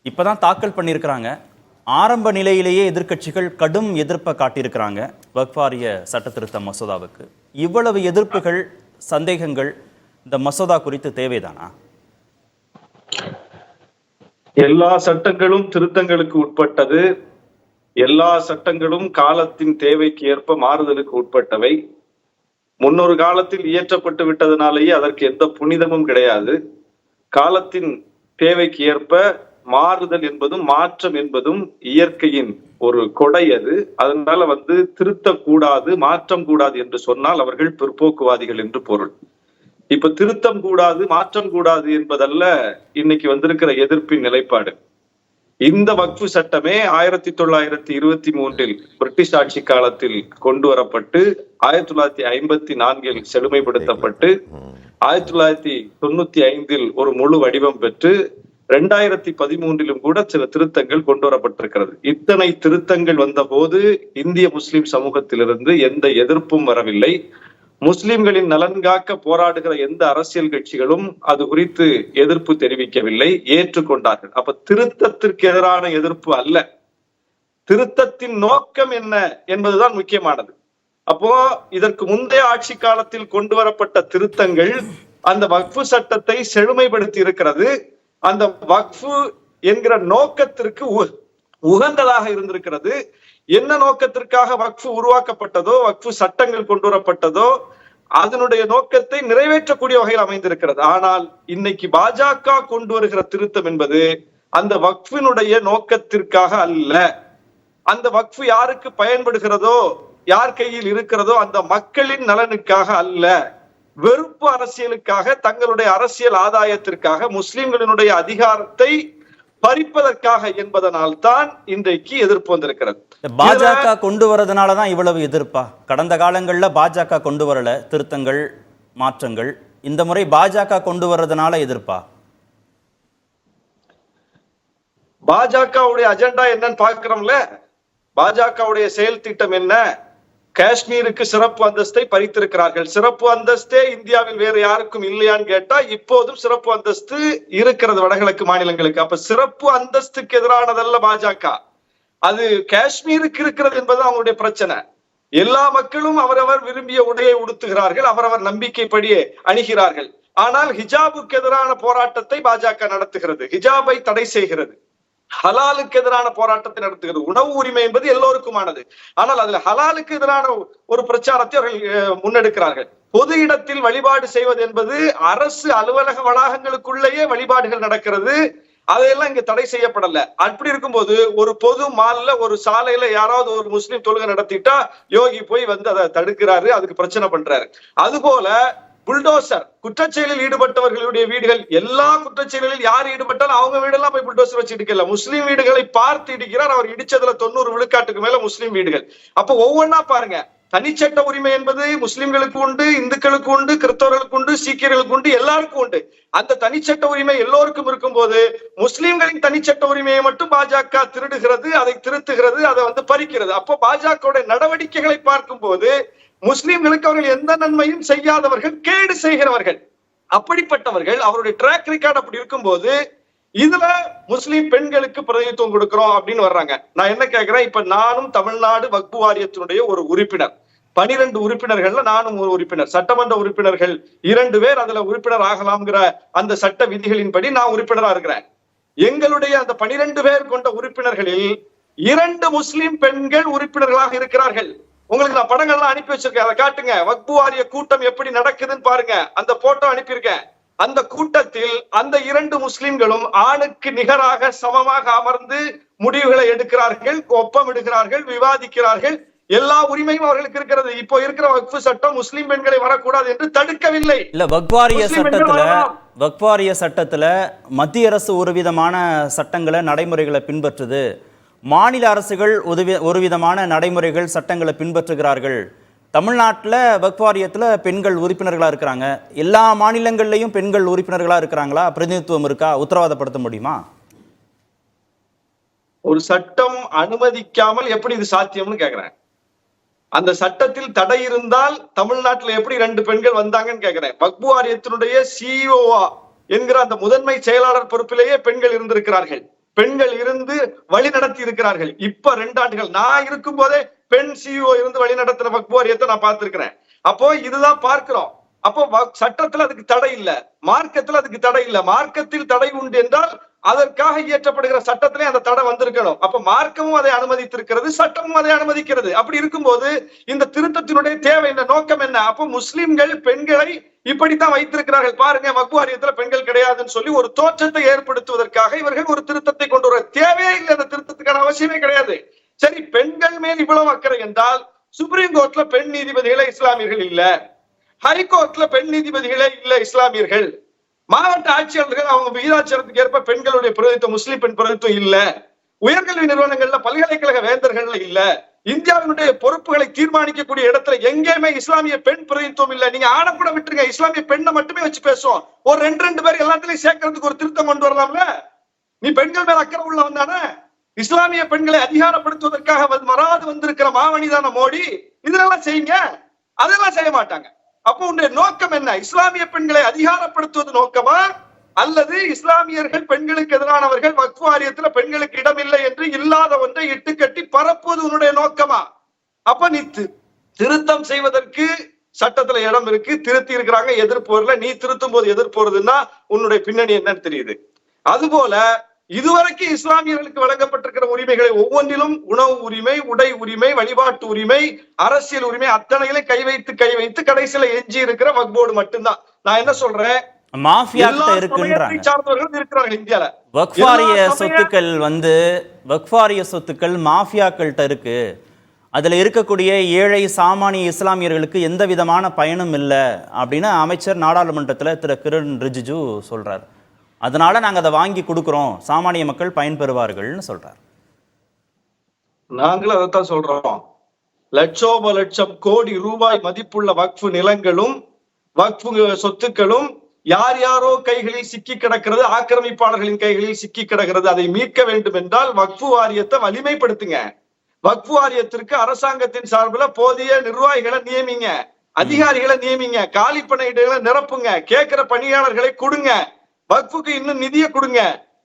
இப்பதான் தாக்கல் பண்ணியிருக்கிறாங்க. ஆரம்ப நிலையிலேயே எதிர்க்கட்சிகள் கடும் எதிர்ப்பை காட்டியிருக்கிறாங்க வக்ஃப் வாரிய சட்ட திருத்த மசோதாவுக்கு. இவ்வளவு எதிர்ப்புகள், சந்தேகங்கள் இந்த மசோதா குறித்து தேவைதானா? எல்லா சட்டங்களும் திருத்தங்களுக்கு உட்பட்டது. எல்லா சட்டங்களும் காலத்தின் தேவைக்கு ஏற்ப மாறுதலுக்கு உட்பட்டவை. முன்னொரு காலத்தில் இயற்றப்பட்டு விட்டதனாலேயே அதற்கு எந்த புனிதமும் கிடையாது. காலத்தின் தேவைக்கு ஏற்ப மாறுதல் என்பதும் மாற்றம் என்பதும் இயற்கையின் ஒரு கொடை. அதனால திருத்தக்கூடாது, மாற்றம் கூடாது என்று சொன்னால் அவர்கள் பிற்போக்குவாதிகள் என்று பொருள். இப்ப திருத்தம் கூடாது, மாற்றம் கூடாது என்பதல்ல இன்னைக்கு வந்திருக்கிற எதிர்ப்பின் நிலைப்பாடு. இந்த வக்ஃபு சட்டமே 1923 பிரிட்டிஷ் ஆட்சி காலத்தில் கொண்டு வரப்பட்டு 1954 செழுமைப்படுத்தப்பட்டு 1995 ஒரு முழு வடிவம் பெற்று 2013 கூட சில திருத்தங்கள் கொண்டு வரப்பட்டிருக்கிறது. இத்தனை திருத்தங்கள் வந்த போது இந்திய முஸ்லிம் சமூகத்திலிருந்து எந்த எதிர்ப்பும் வரவில்லை. முஸ்லிம்களின் நலன் காக்க போராடுகிற எந்த அரசியல் கட்சிகளும் அது குறித்து எதிர்ப்பு தெரிவிக்கவில்லை, ஏற்றுக்கொண்டார்கள். அப்ப திருத்தத்திற்கு எதிரான எதிர்ப்பு அல்ல, திருத்தத்தின் நோக்கம் என்ன என்பதுதான் முக்கியமானது. அப்போ இதற்கு முந்தைய ஆட்சி காலத்தில் கொண்டு வரப்பட்ட திருத்தங்கள் அந்த வக்ஃபு சட்டத்தை செழுமைப்படுத்தி இருக்கிறது. அந்த வக்ஃபு என்கிற நோக்கத்திற்கு உகந்ததாக இருந்திருக்கிறது. என்ன நோக்கத்திற்காக வக்ஃபு உருவாக்கப்பட்டதோ, வக்ஃபு சட்டங்கள் கொண்டு வரப்பட்டதோ, அதனுடைய நோக்கத்தை நிறைவேற்றக்கூடிய வகையில் அமைந்திருக்கிறது. ஆனால் இன்னைக்கு பாஜக கொண்டு வருகிற திருத்தம் என்பது அந்த வக்ஃபினுடைய நோக்கத்திற்காக அல்ல. அந்த வக்ஃபு யாருக்கு பயன்படுகிறதோ, யார் கையில் இருக்கிறதோ அந்த மக்களின் நலனுக்காக அல்ல, வெறுப்பு அரசியலுக்காக, தங்களுடைய அரசியல் ஆதாயத்திற்காக, முஸ்லிம்களினுடைய அதிகாரத்தை பறிப்பதற்காக என்பதனால் தான் இன்றைக்கு எதிர்ப்பு வந்திருக்கிறது. பாஜக கொண்டு வரதுனாலதான் இவ்வளவு எதிர்ப்பா? கடந்த காலங்கள்ல பாஜக கொண்டு வரல திருத்தங்கள், மாற்றங்கள். இந்த முறை பாஜக கொண்டு வர்றதுனால எதிர்ப்பா? பாஜகவுடைய அஜெண்டா என்னன்னு பாக்குறோம்ல. பாஜகவுடைய செயல் திட்டம் என்ன? காஷ்மீருக்கு சிறப்பு அந்தஸ்தை பறித்திருக்கிறார்கள். சிறப்பு அந்தஸ்தே இந்தியாவில் வேறு யாருக்கும் இல்லையான்னு கேட்டா இப்போதும் சிறப்பு அந்தஸ்து இருக்கிறது வடகிழக்கு மாநிலங்களுக்கு. அப்ப சிறப்பு அந்தஸ்துக்கு எதிரானதல்ல பாஜக, அது காஷ்மீருக்கு இருக்கிறது என்பது அவங்களுடைய பிரச்சனை. எல்லா மக்களும் அவரவர் விரும்பிய உடையை உடுத்துகிறார்கள், அவரவர் நம்பிக்கைப்படியே அணிகிறார்கள். ஆனால் ஹிஜாபுக்கு எதிரான போராட்டத்தை பாஜக நடத்துகிறது, ஹிஜாபை தடை செய்கிறது, ஹலாலுக்கு எதிரான போராட்டத்தை நடத்துகிறது. உணவு உரிமை என்பது எல்லோருக்குமானது, ஆனால் அதுல ஹலாலுக்கு எதிரான ஒரு பிரச்சாரத்தை அவர்கள் முன்னெடுக்கிறார்கள். பொது இடத்தில் வழிபாடு செய்வது என்பது அரசு அலுவலக வளாகங்களுக்குள்ளேயே வழிபாடுகள் நடக்கிறது, அதையெல்லாம் இங்க தடை செய்யப்படல. அப்படி இருக்கும்போது ஒரு பொது மால்ல, ஒரு சாலையில யாராவது ஒரு முஸ்லிம் தொழுகை நடத்திட்டா யோகி போய் அதை தடுக்கிறாரு, அதுக்கு பிரச்சனை பண்றாரு. அதுபோல புல்டோசர், குற்றச்செயலில் ஈடுபட்டவர்களுடைய வீடுகள், எல்லா குற்றச்செயலில் யார் ஈடுபட்டாலும் அவங்க வீடெல்லாம் போய் புல்டோசர் வச்சு இடிக்கல, முஸ்லீம் வீடுகளை பார்த்து இடிக்கிறார். அவர் இடிச்சதுல 90 விழுக்காட்டுக்கு மேல முஸ்லீம் வீடுகள். அப்ப ஒவ்வொன்னா பாருங்க, தனிச்சட்ட உரிமை என்பது முஸ்லிம்களுக்கு உண்டு, இந்துக்களுக்கு உண்டு, கிறிஸ்தவர்களுக்கு உண்டு, சீக்கியர்களுக்கு உண்டு, எல்லாருக்கும் உண்டு. அந்த தனிச்சட்ட உரிமை எல்லோருக்கும் இருக்கும் போது முஸ்லிம்களின் தனிச்சட்ட உரிமையை மட்டும் பாஜக திருடுகிறது, அதை திருத்துகிறது, அதை பறிக்கிறது. அப்போ பாஜக நடவடிக்கைகளை பார்க்கும் போது முஸ்லிம்களுக்கு அவர்கள் எந்த நன்மையும் செய்யாதவர்கள், கேடு செய்கிறவர்கள். அப்படிப்பட்டவர்கள், அவருடைய ட்ராக் ரெக்கார்ட் அப்படி இருக்கும்போது இதுல முஸ்லிம் பெண்களுக்கு பிரதிநிதித்துவம் கொடுக்கிறோம் அப்படின்னு வர்றாங்க. நான் என்ன கேட்கிறேன், இப்ப நானும் தமிழ்நாடு வக்ஃபு வாரியத்தினுடைய ஒரு உறுப்பினர், 12 உறுப்பினர்கள்ல நானும் ஒரு உறுப்பினர், சட்டமன்ற உறுப்பினர்கள் 2 பேர் அதுல உறுப்பினர் ஆகலாம்ங்கிற அந்த சட்ட விதிகளின்படி நான் உறுப்பினரா இருக்கிறேன். எங்களுடைய அந்த 12 பேர் கொண்ட உறுப்பினர்களில் 2 முஸ்லிம் பெண்கள் உறுப்பினர்களாக இருக்கிறார்கள். உங்களுக்கு நான் படங்கள்லாம் அனுப்பி வச்சிருக்கேன், அதை காட்டுங்க. வக்ஃபு வாரிய கூட்டம் எப்படி நடக்குதுன்னு பாருங்க, அந்த போட்டோ அனுப்பியிருக்கேன். அந்த கூட்டத்தில் அந்த 2 முஸ்லிம்களும் ஆணுக்கு நிகராக சமமாக அமர்ந்து முடிவுகளை எடுக்கிறார்கள், ஒப்பமிடுகிறார்கள், விவாதிக்கிறார்கள். எல்லா உரிமையும் அவர்களுக்கு இருக்கிறது. இப்போ இருக்கிற வக்ஃபு சட்டம் முஸ்லிம் பெண்களை வரக்கூடாது என்று தடுக்கவில்லை. இல்ல, வக்ஃப் வாரிய சட்டத்துல மத்திய அரசு ஒரு விதமான சட்டங்களை, நடைமுறைகளை பின்பற்றுது, மாநில அரசுகள் ஒரு விதமான நடைமுறைகள், சட்டங்களை பின்பற்றுகிறார்கள். தமிழ்நாட்டில் வக்ஃப் வாரியத்தில் பெண்கள் உறுப்பினர்களாக இருக்கிறாங்க, எல்லா மாநிலங்கள்லையும் பெண்கள் உறுப்பினர்களாக இருக்கிறாங்களா? பிரதிநிதித்துவம் இருக்கா? உத்தரவாதப்படுத்த முடியுமா? ஒரு சட்டம் அனுமதிக்காமல் எப்படி இது சாத்தியம்னு கேக்குறேன். அந்த சட்டத்தில் தடை இருந்தால் தமிழ்நாட்டில் எப்படி 2 பெண்கள் வந்தாங்கன்னு கேக்குறேன். வக்ஃபு வாரியத்தினுடைய சிஇஓ என்கிற அந்த முதன்மை செயலாளர் பொறுப்பிலேயே பெண்கள் இருந்திருக்கிறார்கள். பெண்கள் இருந்து வழி நடத்தி இருக்கிறார்கள். இப்ப 2 ஆண்டுகள் நான் இருக்கும் போதே பெண் சிஇஓ இருந்து வழி நடத்தின வக்ஃப் வாரியத்தை நான் பார்த்திருக்கிறேன். அப்போ இதுதான் பார்க்கிறோம். அப்போ சட்டத்துல அதுக்கு தடை இல்ல, மார்க்கத்துல அதுக்கு தடை இல்ல. மார்க்கத்தில் தடை உண்டு என்றால் அதற்காக இயற்றப்படுகிற சட்டத்திலே அந்த தடை வந்திருக்கணும். அப்ப மார்க்கமும் அதை அனுமதித்திருக்கிறது, சட்டமும் அதை அனுமதிக்கிறது. அப்படி இருக்கும்போது இந்த திருத்தத்தினுடைய தேவை என்ன, நோக்கம் என்ன? அப்போ முஸ்லிம்கள் பெண்களை இப்படித்தான் வைத்திருக்கிறார்கள். பாருங்க, வக்ஃப் வாரியத்துல பெண்கள் கிடையாதுன்னு சொல்லி ஒரு தோற்றத்தை ஏற்படுத்துவதற்காக இவர்கள் ஒரு திருத்தத்தை கொண்டு வர தேவையே இல்லை. அந்த திருத்தத்துக்கான அவசியமே கிடையாது. சரி, பெண்கள் மேல் இவ்வளவு அக்கறை என்றால் சுப்ரீம் கோர்ட்ல பெண் நீதிபதிகளே இஸ்லாமியர்கள் இல்ல, ஹைகோர்ட்ல பெண் நீதிபதிகளே இல்ல இஸ்லாமியர்கள், மாவட்ட ஆட்சியாளர்கள் அவங்க விகிதாச்சாரத்துக்கு ஏற்ப பெண்களுடைய பிரதிநிதித்துவம், முஸ்லிம் பெண் பிரதிநிதித்துவம் இல்ல, உயர்கல்வி நிறுவனங்கள்ல பல்கலைக்கழக வேந்தர்கள் இல்ல, இந்தியாவினுடைய பொறுப்புகளை தீர்மானிக்கக்கூடிய இடத்துல எங்கேயுமே இஸ்லாமிய பெண் பிரதிநிதித்துவம் இல்ல. நீங்க ஆணை கூட விட்டுருங்க, இஸ்லாமிய பெண்ணை மட்டுமே வச்சு பேசுவோம். ஒரு 2 பேர் எல்லாத்திலையும் சேர்க்கறதுக்கு ஒரு திருத்தம் கொண்டு வரலாம்ல. நீ பெண்கள் மேல அக்கறை உள்ளவன் தானே. இஸ்லாமிய பெண்களை அதிகாரப்படுத்துவதற்காக வராது வந்திருக்கிற மாமனிதான மோடி இதெல்லாம் செய்யுங்க. அதெல்லாம் செய்ய மாட்டாங்க. அப்போ உன்னுடைய நோக்கம் என்ன? இஸ்லாமிய பெண்களை அதிகாரப்படுத்துவது நோக்கமா, அல்லது இஸ்லாமியர்கள் பெண்களுக்கு எதிரானவர்கள், வக்ஃப் வாரியத்துல பெண்களுக்கு இடமில்லை என்று இல்லாத ஒன்றை இட்டுக்கட்டி பரப்புவது உன்னுடைய நோக்கமா? அப்ப நீ திருத்தம் செய்வதற்கு சட்டத்துல இடம் இருக்கு, திருத்தி இருக்கிறாங்க, எதிர்ப்பு வரல. நீ திருத்தும் போது எதிர்ப்பு வருதுன்னா உன்னுடைய பின்னணி என்னன்னு தெரியுது. அதுபோல இதுவரைக்கும் இஸ்லாமியர்களுக்கு வழங்கப்பட்டிருக்கிற உரிமைகளை ஒவ்வொன்றிலும் உணவு உரிமை, உடை உரிமை, வழிபாட்டு உரிமை, அரசியல் உரிமை அத்தனையிலே கை வைத்து கடைசியில எஞ்சி இருக்கிற வக்ஃப் போர்டு மட்டும்தான். நான் என்ன சொல்றேன், இந்தியால வக்ஃப் வாரிய சொத்துக்கள் வக்ஃப் வாரிய சொத்துக்கள் மாஃபியாக்கள்கிட்ட இருக்கு. அதுல இருக்கக்கூடிய ஏழை சாமானிய இஸ்லாமியர்களுக்கு எந்த விதமான பயனும் இல்லை அப்படின்னு அமைச்சர் நாடாளுமன்றத்தில் திரு கிரண் ரிஜிஜு சொல்றார். அதனால நாங்க அதை வாங்கி கொடுக்கிறோம், சாமானிய மக்கள் பயன்பெறுவார்கள்னு சொல்றார். நாங்களும் அதைத்தான் சொல்றோம். லட்சோப லட்சம் கோடி ரூபாய் மதிப்புள்ள வக்ஃப் நிலங்களும் வக்ஃப் சொத்துக்களும் யார் யாரோ கைகளில் சிக்கி கிடக்கிறது, ஆக்கிரமிப்பாளர்களின் கைகளில் சிக்கி கிடக்கிறது. அதை மீட்க வேண்டும் என்றால் வக்ஃப் வாரியத்தை வலிமைப்படுத்துங்க. வக்ஃப் வாரியத்திற்கு அரசாங்கத்தின் சார்பில் போதிய நிர்வாகிகளை நியமிங்க, அதிகாரிகளை நியமிங்க, காலி பணியிடங்களை நிரப்புங்க, கேட்கிற பணியாளர்களை கொடுங்க, வக்ஃபுக்கு இன்னும் நிதியை கொடுங்க.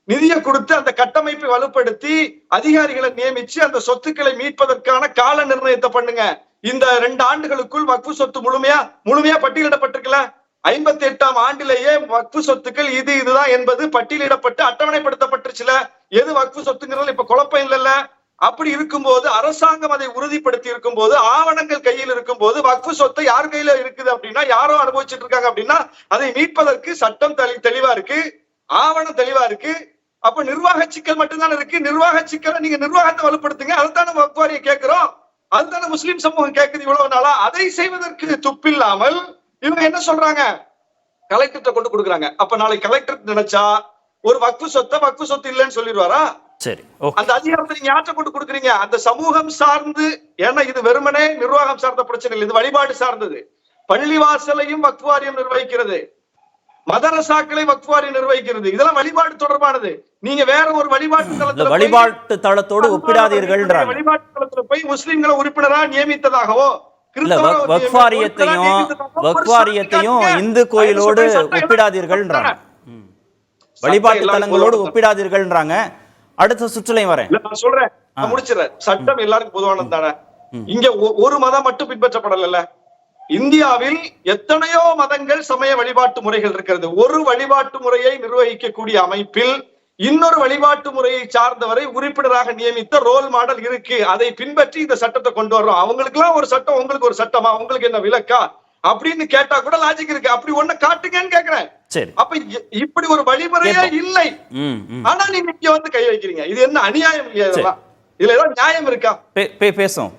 நிதியை கொடுத்து அந்த கட்டமைப்பை வலுப்படுத்தி அதிகாரிகளை நியமிச்சு அந்த சொத்துக்களை மீட்பதற்கான கால நிர்ணயத்தை பண்ணுங்க. இந்த 2 ஆண்டுகளுக்குள் வக்ஃப் சொத்து முழுமையா பட்டியலிடப்பட்டிருக்கல. 58ஆம் ஆண்டிலேயே வக்ஃப் சொத்துக்கள் இதுதான் என்பது பட்டியலிடப்பட்டு அட்டவணைப்படுத்தப்பட்டுருச்சுல. எது வக்ஃப் சொத்துங்கிறது இப்ப குழப்பம் இல்லைல்ல. அப்படி இருக்கும்போது அரசாங்கம் அதை உறுதிப்படுத்தி இருக்கும் போது, ஆவணங்கள் கையில் இருக்கும் போது, வக்ஃப் சொத்தை யார் கையில இருக்குது அப்படின்னா, யாரோ அனுபவிச்சுட்டு இருக்காங்க அப்படின்னா அதை மீட்பதற்கு சட்டம் தெளிவா இருக்கு, ஆவணம் தெளிவா இருக்கு. அப்ப நிர்வாக சிக்கல் மட்டும்தான் இருக்கு. நிர்வாக சிக்கலை நீங்க நிர்வாகத்தை வலுப்படுத்துங்க. அதுதானே வக்ஃப் வாரியம் கேட்கிறோம், அதுதானே முஸ்லிம் சமூகம் கேட்குது இவ்வளவு நாளா. அதை செய்வதற்கு துப்பில்லாமல் இவங்க என்ன சொல்றாங்க, கலெக்டர்கிட்ட கொண்டு கொடுக்குறாங்க. அப்ப நாளைக்கு கலெக்டர் நினைச்சா ஒரு வக்ஃப் சொத்து இல்லைன்னு சொல்லிடுவாரா? சரி, அந்த அதிகாரத்தை நீங்க யார்கிட்ட கொண்டு கொடுக்குறீங்க? அந்த சமூகம் சார்ந்து. ஏன்னா இது வெறுமனே நிர்வாகம் சார்ந்த பிரச்சனை இல்லை, இது வழிபாடு சார்ந்தது. பள்ளிவாசலையும் வக்ஃப் வாரியம் நிர்வகிக்கிறது, மதரசாக்களை வக்ஃப் வாரியம் நிர்வகிக்கிறது. இதெல்லாம் வழிபாடு தொடர்பானது. நீங்க வேற ஒரு வழிபாட்டு தளத்தோடு ஒப்பிடாதீர்கள். வழிபாட்டு தளத்துல போய் முஸ்லிம்களை உறுப்பினரா நியமித்ததாகவோ, வக்ஃப் வாரியத்தையும் இந்து கோயிலோடு ஒப்பிடாதீர்கள்ன்றாங்க, வழிபாட்டு தலங்களோடு ஒப்பிடாதீர்கள்ன்றாங்க. அடுத்த சுற்றுலையும் வரேன், நான் சொல்றேன், நான் முடிச்சிடறேன். சட்டம் எல்லாருக்கும் பொதுவானது தானே. இங்க ஒரு மதம் மட்டும் பின்பற்றப்படல. இந்தியாவில் எத்தனையோ மதங்கள், சமய வழிபாட்டு முறைகள் இருக்கிறது. ஒரு வழிபாட்டு முறையை நிர்வகிக்கக்கூடிய அமைப்பில் இன்னொரு வழிபாட்டு முறையை சார்ந்தவரை உறுப்பினராக நியமித்த ரோல் மாடல் இருக்கு. அதை பின்பற்றி இந்த சட்டத்தை கொண்டு வர்றோம். அவங்களுக்கு எல்லாம் ஒரு சட்டம், உங்களுக்கு ஒரு சட்டமா, உங்களுக்கு என்ன விலக்கா அப்படின்னு கேட்டா கூட லாஜிக் இருக்கு. அப்படி ஒண்ணு காட்டுங்கன்னு கேக்குறேன். அப்ப இப்படி ஒரு வழிமுறையே இல்லை. ஆனா நீங்க இங்க வந்து கை வைக்கிறீங்க. இது என்ன அநியாயம்? இதுல ஏதாவது நியாயம் இருக்கா? பேசும்.